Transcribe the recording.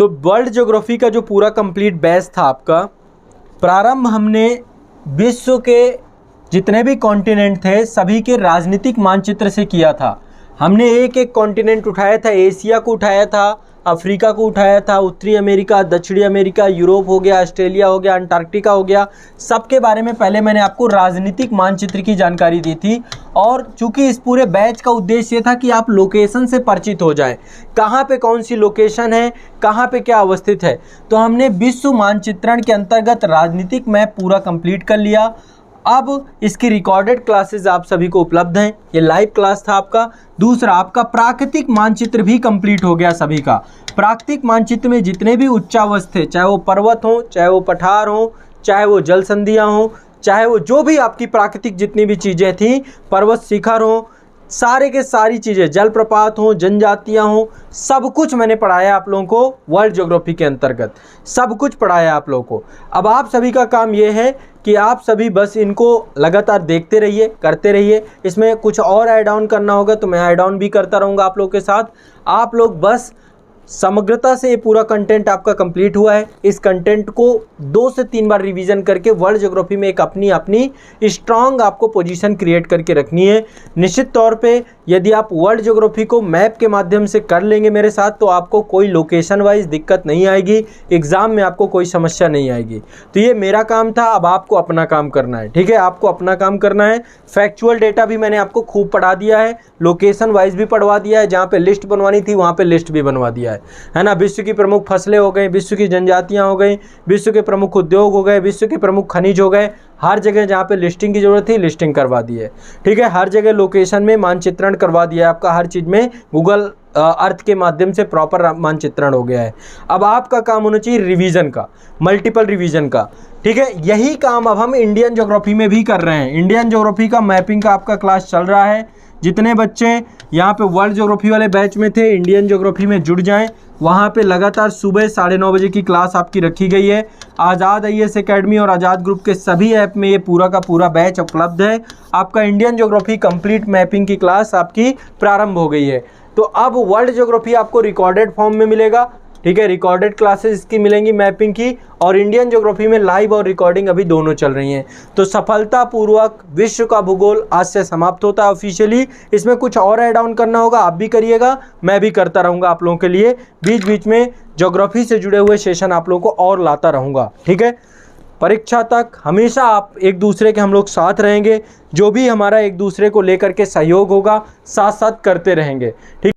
तो world geography का जो पूरा कंप्लीट बैच था आपका, प्रारंभ हमने विश्व के जितने भी कॉन्टिनेंट थे सभी के राजनीतिक मानचित्र से किया था। हमने एक एक कॉन्टिनेंट उठाया था, एशिया को उठाया था, अफ्रीका को उठाया था, उत्तरी अमेरिका, दक्षिणी अमेरिका, यूरोप हो गया, ऑस्ट्रेलिया हो गया, अंटार्कटिका हो गया, सबके बारे में पहले मैंने आपको राजनीतिक मानचित्र की जानकारी दी थी। और चूंकि इस पूरे बैच का उद्देश्य था कि आप लोकेशन से परिचित हो जाएं, कहाँ पे कौन सी लोकेशन है, कहाँ पे क्या अवस्थित है, तो हमने विश्व मानचित्रण के अंतर्गत राजनीतिक मैप पूरा कंप्लीट कर लिया। अब इसकी रिकॉर्डेड क्लासेस आप सभी को उपलब्ध हैं, ये लाइव क्लास था आपका। दूसरा, आपका प्राकृतिक मानचित्र भी कंप्लीट हो गया सभी का। प्राकृतिक मानचित्र में जितने भी उच्चावच थे, चाहे वो पर्वत हो, चाहे वो पठार हो, चाहे वो जल संधियाँ हो, चाहे वो जो भी आपकी प्राकृतिक जितनी भी चीज़ें थी, पर्वत शिखर हो, सारे के सारी चीज़ें, जलप्रपात हो, जनजातियाँ हो, सब कुछ मैंने पढ़ाया आप लोगों को वर्ल्ड ज्योग्राफी के अंतर्गत, सब कुछ पढ़ाया आप लोगों को। अब आप सभी का काम ये है कि आप सभी बस इनको लगातार देखते रहिए, करते रहिए। इसमें कुछ और ऐड ऑन करना होगा तो मैं ऐड ऑन भी करता रहूँगा आप लोगों के साथ। आप लोग बस समग्रता से ये पूरा कंटेंट आपका कंप्लीट हुआ है। इस कंटेंट को 2 से 3 बार रिवीजन करके वर्ल्ड ज्योग्राफी में एक अपनी स्ट्रांग आपको पोजीशन क्रिएट करके रखनी है। निश्चित तौर पे यदि आप वर्ल्ड ज्योग्राफी को मैप के माध्यम से कर लेंगे मेरे साथ, तो आपको कोई लोकेशन वाइज दिक्कत नहीं आएगी, एग्ज़ाम में आपको कोई समस्या नहीं आएगी। तो ये मेरा काम था, अब आपको अपना काम करना है। ठीक है, आपको अपना काम करना है। फैक्चुअल डेटा भी मैंने आपको खूब पढ़ा दिया है, लोकेशन वाइज भी पढ़वा दिया है, जहाँ पे लिस्ट बनवानी थी वहाँ पे लिस्ट भी बनवा दिया है ना। विश्व की प्रमुख फसलें हो गई, विश्व की जनजातियाँ हो गई, विश्व के प्रमुख उद्योग हो गए, विश्व के प्रमुख खनिज हो गए, हर जगह जहाँ पे लिस्टिंग की ज़रूरत थी लिस्टिंग करवा दी है। ठीक है, हर जगह लोकेशन में मानचित्रण करवा दिया है आपका, हर चीज़ में गूगल अर्थ के माध्यम से प्रॉपर मानचित्रण हो गया है। अब आपका काम होना चाहिए रिवीजन का, मल्टीपल रिवीजन का। ठीक है, यही काम अब हम इंडियन ज्योग्राफी में भी कर रहे हैं। इंडियन ज्योग्राफी का मैपिंग का आपका क्लास चल रहा है। जितने बच्चे यहाँ पे वर्ल्ड ज्योग्राफी वाले बैच में थे, इंडियन ज्योग्राफी में जुड़ जाएं। वहाँ पे लगातार सुबह 9:30 बजे की क्लास आपकी रखी गई है। आज़ाद IAS एकेडमी और आज़ाद ग्रुप के सभी ऐप में ये पूरा का पूरा बैच उपलब्ध है। आपका इंडियन ज्योग्राफी कंप्लीट मैपिंग की क्लास आपकी प्रारंभ हो गई है। तो अब वर्ल्ड ज्योग्राफी आपको रिकॉर्डेड फॉर्म में मिलेगा। ठीक है, रिकॉर्डेड क्लासेस की मिलेंगी मैपिंग की, और इंडियन ज्योग्राफी में लाइव और रिकॉर्डिंग अभी दोनों चल रही हैं। तो सफलतापूर्वक विश्व का भूगोल आज से समाप्त होता है ऑफिशियली। इसमें कुछ और ऐड ऑन करना होगा, आप भी करिएगा, मैं भी करता रहूँगा आप लोगों के लिए। बीच बीच में ज्योग्राफी से जुड़े हुए सेशन आप लोगों को और लाता रहूँगा। ठीक है, परीक्षा तक हमेशा आप एक दूसरे के हम लोग साथ रहेंगे। जो भी हमारा एक दूसरे को लेकर के सहयोग होगा, साथ साथ करते रहेंगे। ठीक।